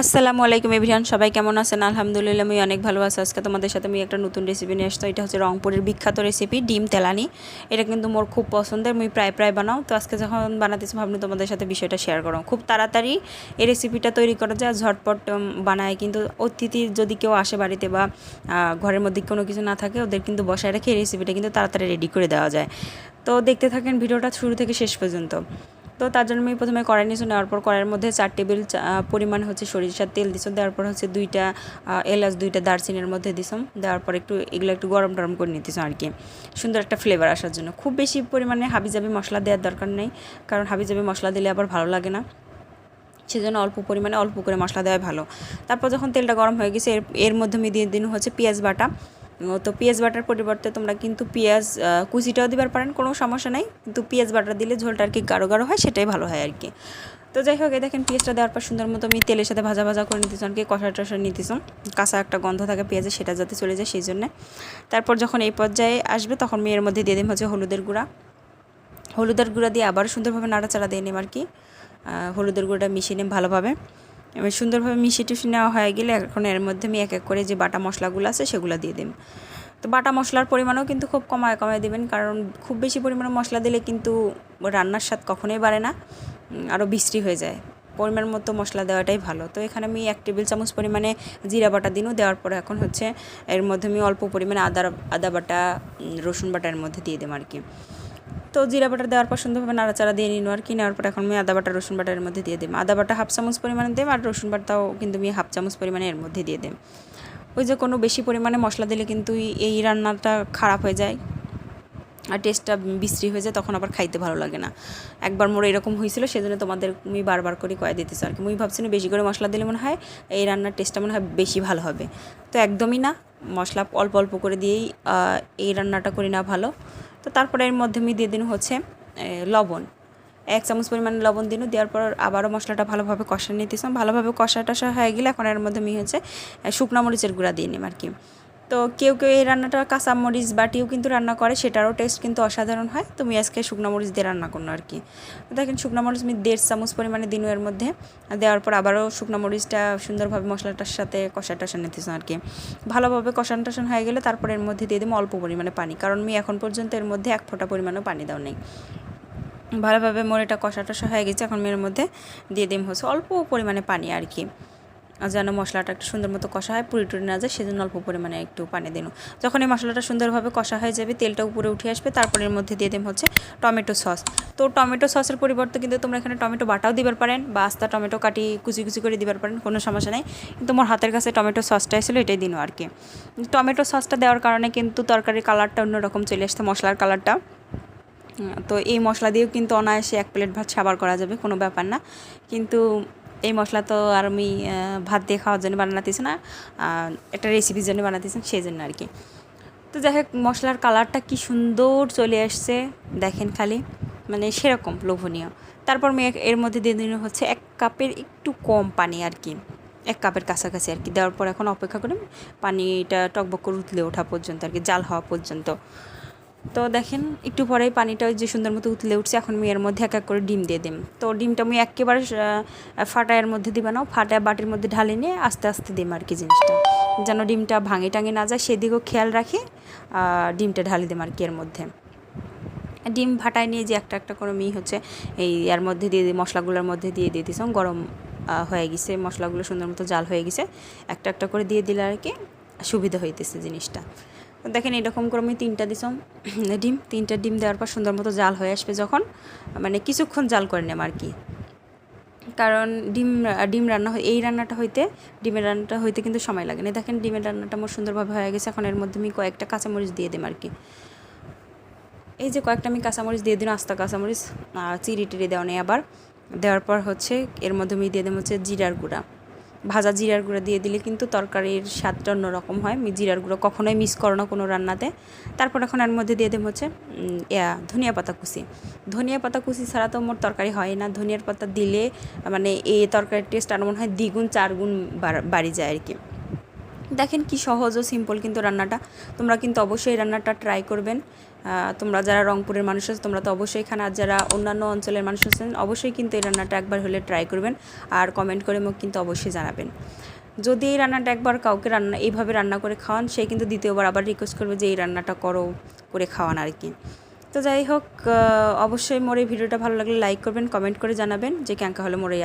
আসসালামু আলাইকুম এভরিওয়ান, সবাই কেমন আছেন? আলহামদুলিল্লাহ আমি অনেক ভালো আছি। আজকে তোমাদের সাথে আমি একটা নতুন রেসিপি নিয়ে আসছি। এটা হচ্ছে রংপুরের বিখ্যাত রেসিপি ডিম তেলানি। এটা কিন্তু মোর খুব পছন্দের, আমি প্রায় বানাও। তো আজকে যখন বানাতেছি ভাবলাম তোমাদের সাথে বিষয়টা শেয়ার করো। খুব তাড়াতাড়ি এই রেসিপিটা তৈরি করা যায়, ঝটপট বানায়। কিন্তু অতিথি যদি কেউ আসে বাড়িতে বা ঘরের মধ্যে কোনো কিছু না থাকে, ওদের কিন্তু বসায় রেখে এই রেসিপিটা কিন্তু তাড়াতাড়ি রেডি করে দেওয়া যায়। তো দেখতে থাকেন ভিডিওটা শুরু থেকে শেষ পর্যন্ত। তো তার জন্য আমি প্রথমে কড়াই নিয়েছি, নেওয়ার পর কড়াইয়ের মধ্যে 4 টেবিল পরিমাণ হচ্ছে সরিষার তেল দিলাম। দেওয়ার পর হচ্ছে 2টা এলাচ, 2টা দারচিনির মধ্যে দিলাম। দেওয়ার পর এগুলো একটু গরম টরম করে নিতেছিলাম আর কি, সুন্দর একটা ফ্লেভার আসার জন্য। খুব বেশি পরিমাণে হাবিজাবি মশলা দেওয়ার দরকার নেই, কারণ হাবিজাবি মশলা দিলে আবার ভালো লাগে না। সেজন্য অল্প পরিমাণে অল্প করে মশলা দেওয়াই ভালো। তারপর যখন তেলটা গরম হয়ে গেছে, এর মধ্যে আমি দিয়ে দিন হচ্ছে পেঁয়াজ বাটা। তো পেঁয়াজ বাটার পরিবর্তে তোমরা কিন্তু পেঁয়াজ কুচিটাও দিবার পারেন, কোনো সমস্যা নেই। কিন্তু পেঁয়াজ বাটা দিলে ঝোলটা আর কি গাঢ় গাঢ় হয়, সেটাই ভালো হয় আর কি। তো যাই হোক, দেখেন পেঁয়াজটা দেওয়ার পর সুন্দর মতো আমি তেলের সাথে ভাজা ভাজা করে নিতেছি আর কি, কষা টষা নিতেছি। কাঁচা একটা গন্ধ থাকে পেঁয়াজের, সেটা যাতে চলে যায় সেই জন্যে। তারপর যখন এই পর্যায়ে আসবে তখন আমি এর মধ্যে দিয়ে দিই হচ্ছে হলুদের গুঁড়া দিয়ে আবার সুন্দরভাবে নাড়াচাড়া দিয়ে নিম আর কি। হলুদের গুঁড়োটা মিশিয়ে নিম ভালোভাবে। এবার সুন্দরভাবে মিশিয়ে টিশিয়ে নেওয়া হয়ে গেলে এখন এর মধ্যে আমি এক এক করে যে বাটা মশলাগুলো আছে সেগুলো দিয়ে দিম। তো বাটা মশলার পরিমাণও কিন্তু খুব কমায় দেবেন, কারণ খুব বেশি পরিমাণে মশলা দিলে কিন্তু রান্নার স্বাদ কখনোই বাড়ে না, আরও বিশ্রী হয়ে যায়। পরিমাণ মতো মশলা দেওয়াটাই ভালো। তো এখানে আমি 1 টেবিল চামচ পরিমাণে জিরা বাটা দিনও দেওয়ার পর এখন হচ্ছে এর মধ্যে আমি অল্প পরিমাণে আদা বাটা, রসুন বাটা এর মধ্যে দিয়ে দিম আর কি। তো জিরা বাটা দেওয়ার পর সুন্দরভাবে নাড়াচাড়া দিয়ে নিন আর কি। নেওয়ার পর এখন আমি আদা বাটা রসুন বাটা এর মধ্যে দিয়ে দিই। আদা বাটা 1/2 চামচ পরিমাণে দেব, আর রসুন বাটাও কিন্তু আমি 1/2 চামচ পরিমাণে এর মধ্যে দিয়ে দিই। ওই যে কোনো বেশি পরিমাণে মশলা দিলে কিন্তু এই রান্নাটা খারাপ হয়ে যায় আর টেস্টটা বিশ্রী হয়ে যায়, তখন আবার খাইতে ভালো লাগে না। একবার মোর এরকম হয়েছিল, সেজন্য তোমাদের আমি বারবার করে কয়ে দিতেছি আর কি। আমি ভাবছি না বেশি করে মশলা দিলে মনে হয় এই রান্নার টেস্টটা মনে হয় বেশি ভালো হবে। তো একদমই না, মশলা অল্প অল্প করে দিয়েই এই রান্নাটা করি না ভালো। তো তারপরে এর মধ্যে আমি দিয়ে দিন হচ্ছে লবণ, 1 চামচ পরিমাণে লবণ দিন। দেওয়ার পর আবারও মশলাটা ভালোভাবে কষা নিতেছিলাম। ভালোভাবে কষা টষা হয়ে গেলে এখন এর মধ্যে আমি হচ্ছে শুকনো মরিচের গুঁড়া দিয়ে নিম আর কি। তো কেউ এই রান্নাটা কাঁচা মরিচ বাটিও কিন্তু রান্না করে, সেটারও টেস্ট কিন্তু অসাধারণ হয়। তুমি আজকে শুকনো মরিচ দিয়ে রান্না করো আর কি। দেখেন শুকনো মরিচ আমি 1.5 চামচ পরিমাণে দিন এর মধ্যে। দেওয়ার পর আবারও শুকনো মরিচটা সুন্দরভাবে মশলাটার সাথে কষা টষা নিতেছিলাম আর কি। ভালোভাবে কষান টষান হয়ে গেলে তারপর এর মধ্যে দিয়ে দিম অল্প পরিমাণে পানি, কারণ আমি এখন পর্যন্ত এর মধ্যে 1 ফোঁটা পরিমাণও পানি দাও নেই। ভালোভাবে এটা কষা টষা হয়ে গেছে, এখন এর মধ্যে দিয়ে দিম হচ্ছে অল্প পরিমাণে পানি আর কি, যেন মশলাটা একটু সুন্দর মতো কষা হয়, পুরি টুরি না যায়, সেজন্য অল্প পরিমাণে একটু পানি দিন। যখন এই মশলাটা সুন্দরভাবে কষা হয়ে যাবে, তেলটা উপরে উঠে আসবে, তারপরে এর মধ্যে দিয়ে দিম হচ্ছে টমেটো সস। তো টমেটো সসের পরিবর্তে কিন্তু তোমরা এখানে টমেটো বাটাও দিবার পারেন, বা আস্তা টমেটো কাটি কুচি কুচি করে দিবার পারেন, কোনো সমস্যা নেই। কিন্তু আমার হাতের কাছে টমেটো সসটা ছিল, এটাই দিন আর কি। টমেটো সসটা দেওয়ার কারণে কিন্তু তরকারির কালারটা অন্যরকম চলে আসছে, মশলার কালারটা। তো এই মশলা দিয়েও কিন্তু অনায়াসে 1 প্লেট ভাত সাবার করা যাবে, কোনো ব্যাপার না। কিন্তু এই মশলা তো আর আমি ভাত দিয়ে খাওয়ার জন্য বানাতেছি না, একটা রেসিপির জন্য বানাতেছি, সেই জন্য আর কি। তো যাই হোক, মশলার কালারটা কি সুন্দর চলে আসছে দেখেন খালি, মানে সেরকম লোভনীয়। তারপর আমি এর মধ্যে দিয়ে দিন হচ্ছে 1 কাপের একটু কম পানি আর কি, 1 কাপের কাছাকাছি আর কি। দেওয়ার পর এখন অপেক্ষা করে পানিটা টকবক করে উতলে ওঠা পর্যন্ত আর কি, জাল হওয়া পর্যন্ত। তো দেখেন একটু পরেই পানিটা যে সুন্দর মতো উতলে উঠছে, এখন আমি এর মধ্যে এক এক করে ডিম দিয়ে দিম। তো ডিমটা আমি একেবারে ফাটায়ের মধ্যে দিবা নাও, ফাটায় বাটির মধ্যে ঢালে নিয়ে আস্তে আস্তে দিম আর কি, জিনিসটা যেন ডিমটা ভাঙে টাঙে না যায় সেদিকেও খেয়াল রাখি। ডিমটা ঢালি দিম আর কি এর মধ্যে। ডিম ফাটায় নিয়ে যে একটা একটা করে হচ্ছে এই এর মধ্যে দিয়ে দিই, মশলাগুলোর মধ্যে দিয়ে দিয়েছিলাম। গরম হয়ে গেছে, মশলাগুলো সুন্দর মতো জাল হয়ে গেছে, একটা একটা করে দিয়ে দিলে আর কি সুবিধা হইতেছে জিনিসটা। দেখেন এরকম করে আমি 3টা দিলাম তিনটা ডিম দেওয়ার পর সুন্দর মতো জাল হয়ে আসবে যখন, মানে কিছুক্ষণ জাল করে নেব আর কি। কারণ ডিম রান্না এই রান্নাটা হইতে, ডিমের রান্নাটা হইতে কিন্তু সময় লাগে না। দেখেন ডিমের রান্নাটা আমার সুন্দরভাবে হয়ে গেছে। এখন এর মধ্যে আমি কয়েকটা কাঁচামরিচ দিয়ে দিম আর কি। এই যে কয়েকটা আমি কাঁচামরিচ দিয়ে দিন, আস্তা কাঁচামরিচ, চিড়ি টিড়ি দেওয়া নেই আবার। দেওয়ার পর হচ্ছে এর মধ্যে আমি দিয়ে দিম হচ্ছে জিরার গুঁড়া, ভাজা জিরার গুঁড়া দিয়ে দিলে কিন্তু তরকারির স্বাদটা অন্যরকম হয়। জিরার গুঁড়ো কখনোই মিস করো না কোনো রান্নাতে। তারপর এখন এর মধ্যে দিয়ে দেব হচ্ছে ধনিয়া পাতা কুচি। ধনিয়া পাতা কুচি ছাড়া তো মোর তরকারি হয় না, ধনিয়ার পাতা দিলে মানে এই তরকারির টেস্ট আর মনে হয় 2 গুণ 4 গুণ বাড়ি যায় আর কি। দেখেন কি সহজ ও সিম্পল কিন্তু রান্নাটা, তোমরা কিন্তু অবশ্যই রান্নাটা ট্রাই করবেন। তোমরা যারা রংপুরের মানুষ আছো তোমরা তো অবশ্যই খান, আর যারা অন্যান্য অঞ্চলের মানুষ আছেন অবশ্যই কিন্তু এই রান্নাটা একবার হলে ট্রাই করবেন আর কমেন্ট করে মোক কিন্তু অবশ্যই জানাবেন। যদি এই রান্নাটা একবার কাউকে এইভাবে রান্না করে খাওয়ান, সে কিন্তু দ্বিতীয়বার আবার রিকোয়েস্ট করবে যে এই রান্নাটা করে খাওয়ান আর কি। তো যাই হোক, অবশ্যই মোর এই ভিডিওটা ভালো লাগলে লাইক করবেন, কমেন্ট করে জানাবেন যে ক্যাঙ্কা হলে মোর এই